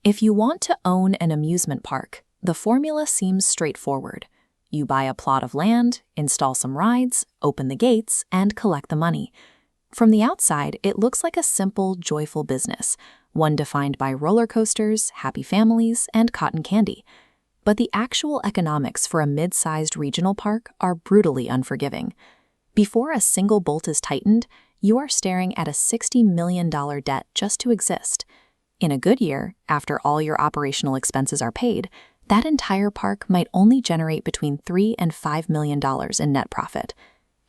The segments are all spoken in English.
If you want to own an amusement park, the formula seems straightforward. You buy a plot of land, install some rides, open the gates, and collect the money. From the outside, it looks like a simple, joyful business, one defined by roller coasters, happy families, and cotton candy. But the actual economics for a mid-sized regional park are brutally unforgiving. Before a single bolt is tightened, you are staring at a $60 million debt just to exist. In a good year, after all your operational expenses are paid, that entire park might only generate between $3 and $5 million in net profit.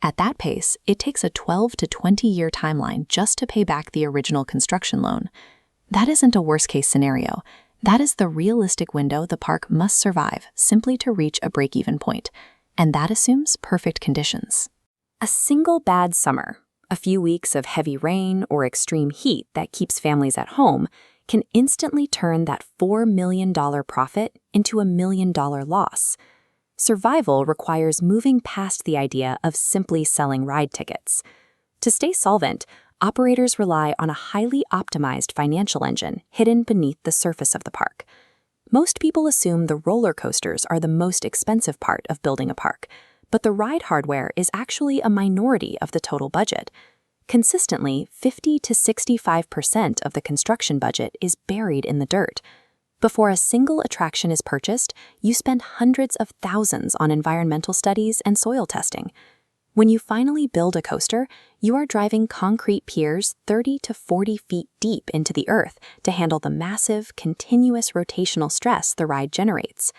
At that pace, it takes a 12 to 20-year timeline just to pay back the original construction loan. That isn't a worst-case scenario. That is the realistic window the park must survive simply to reach a break-even point, and that assumes perfect conditions. A single bad summer, a few weeks of heavy rain or extreme heat that keeps families at home, can instantly turn that $4 million profit into a $1 million loss. Survival requires moving past the idea of simply selling ride tickets. To stay solvent, operators rely on a highly optimized financial engine hidden beneath the surface of the park. Most people assume the roller coasters are the most expensive part of building a park, but the ride hardware is actually a minority of the total budget. Consistently, 50 to 65% of the construction budget is buried in the dirt. Before a single attraction is purchased, you spend hundreds of thousands on environmental studies and soil testing. When you finally build a coaster, you are driving concrete piers 30 to 40 feet deep into the earth to handle the massive, continuous rotational stress the ride generates.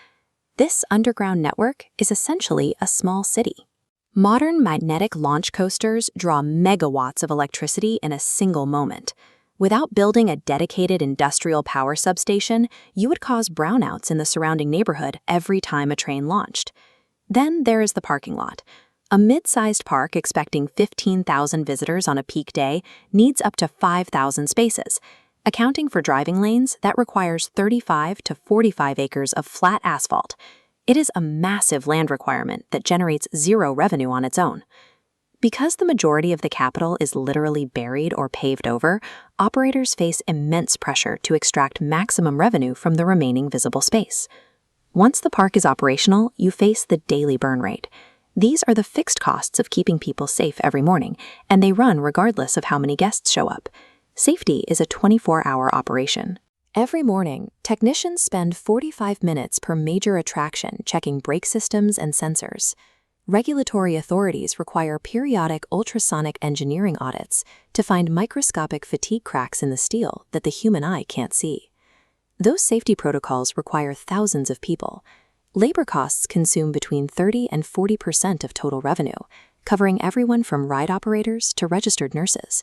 This underground network is essentially a small city. Modern magnetic launch coasters draw megawatts of electricity in a single moment. Without building a dedicated industrial power substation, you would cause brownouts in the surrounding neighborhood every time a train launched. Then there is the parking lot. A mid-sized park expecting 15,000 visitors on a peak day needs up to 5,000 spaces. Accounting for driving lanes, that requires 35 to 45 acres of flat asphalt. It is a massive land requirement that generates zero revenue on its own. Because the majority of the capital is literally buried or paved over, operators face immense pressure to extract maximum revenue from the remaining visible space. Once the park is operational, you face the daily burn rate. These are the fixed costs of keeping people safe every morning, and they run regardless of how many guests show up. Safety is a 24-hour operation. Every morning, technicians spend 45 minutes per major attraction checking brake systems and sensors. Regulatory authorities require periodic ultrasonic engineering audits to find microscopic fatigue cracks in the steel that the human eye can't see. Those safety protocols require thousands of people. Labor costs consume between 30 and 40% of total revenue, covering everyone from ride operators to registered nurses.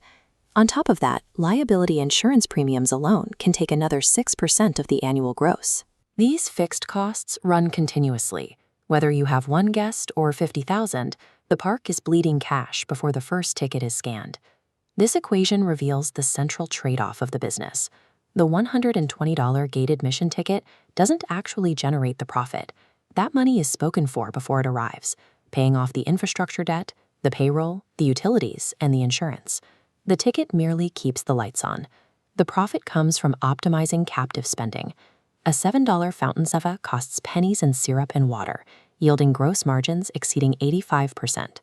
On top of that, liability insurance premiums alone can take another 6% of the annual gross. These fixed costs run continuously. Whether you have one guest or 50,000, the park is bleeding cash before the first ticket is scanned. This equation reveals the central trade-off of the business. The $120 gate admission ticket doesn't actually generate the profit. That money is spoken for before it arrives, paying off the infrastructure debt, the payroll, the utilities, and the insurance. The ticket merely keeps the lights on. The profit comes from optimizing captive spending. A $7 fountain soda costs pennies in syrup and water, yielding gross margins exceeding 85%.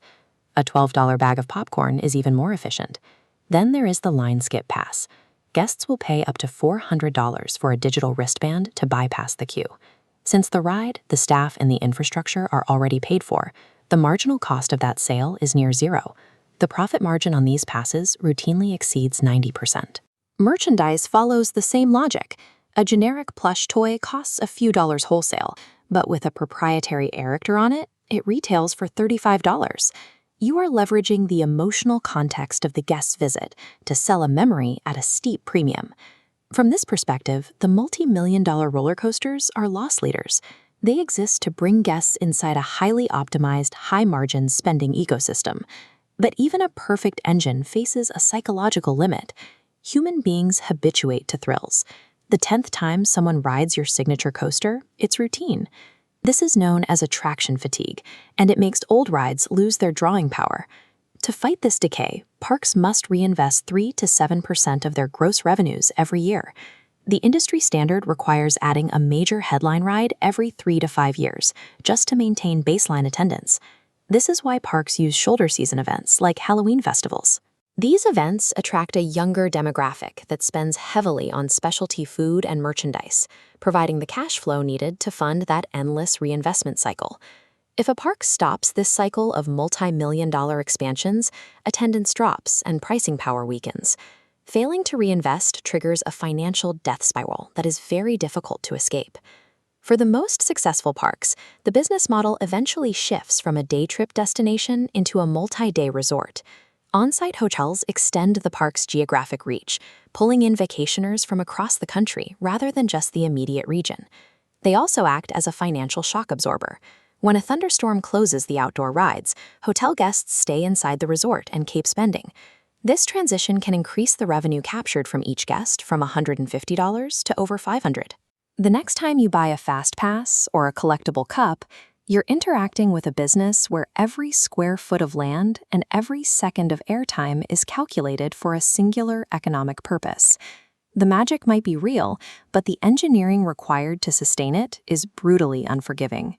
A $12 bag of popcorn is even more efficient. Then there is the line skip pass. Guests will pay up to $400 for a digital wristband to bypass the queue. Since the ride, the staff, and the infrastructure are already paid for, the marginal cost of that sale is near zero. The profit margin on these passes routinely exceeds 90%. Merchandise follows the same logic. A generic plush toy costs a few dollars wholesale, but with a proprietary character on it, it retails for $35. You are leveraging the emotional context of the guest's visit to sell a memory at a steep premium. From this perspective, the multi-million-dollar roller coasters are loss leaders. They exist to bring guests inside a highly optimized, high-margin spending ecosystem. But even a perfect engine faces a psychological limit. Human beings habituate to thrills. The 10th time someone rides your signature coaster, it's routine. This is known as attraction fatigue, and it makes old rides lose their drawing power. To fight this decay, parks must reinvest 3 to 7% of their gross revenues every year. The industry standard requires adding a major headline ride every 3 to 5 years, just to maintain baseline attendance. This is why parks use shoulder season events like Halloween festivals. These events attract a younger demographic that spends heavily on specialty food and merchandise, providing the cash flow needed to fund that endless reinvestment cycle. If a park stops this cycle of multi-million-dollar expansions, attendance drops and pricing power weakens. Failing to reinvest triggers a financial death spiral that is very difficult to escape. For the most successful parks, the business model eventually shifts from a day trip destination into a multi-day resort. On-site hotels extend the park's geographic reach, pulling in vacationers from across the country rather than just the immediate region. They also act as a financial shock absorber. When a thunderstorm closes the outdoor rides, hotel guests stay inside the resort and keep spending. This transition can increase the revenue captured from each guest from $150 to over $500. The next time you buy a fast pass or a collectible cup, you're interacting with a business where every square foot of land and every second of airtime is calculated for a singular economic purpose. The magic might be real, but the engineering required to sustain it is brutally unforgiving.